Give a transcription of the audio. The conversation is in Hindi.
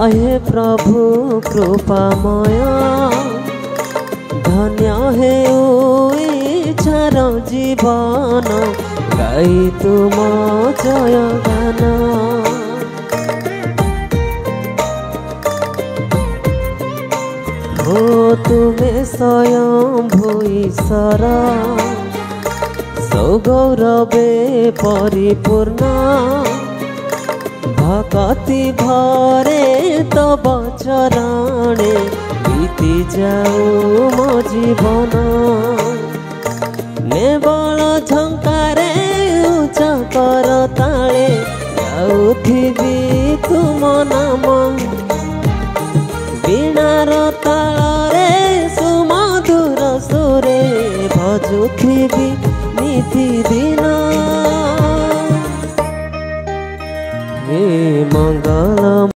आहे प्रभु कृपामय धन्य हे इच्छार जीवन गाई तुम जय गान। हो तुमे स्वयं भूईश्वर सौगौरवे परिपूर्ण भक्ति भरे तब चरणे बीती जाऊ मो जीवन। नेबल झंकारे उच्च कर ताले गाउथिबी तुम नाम वीणार ताळे सुमधुर सुरे भजुथिबी नीति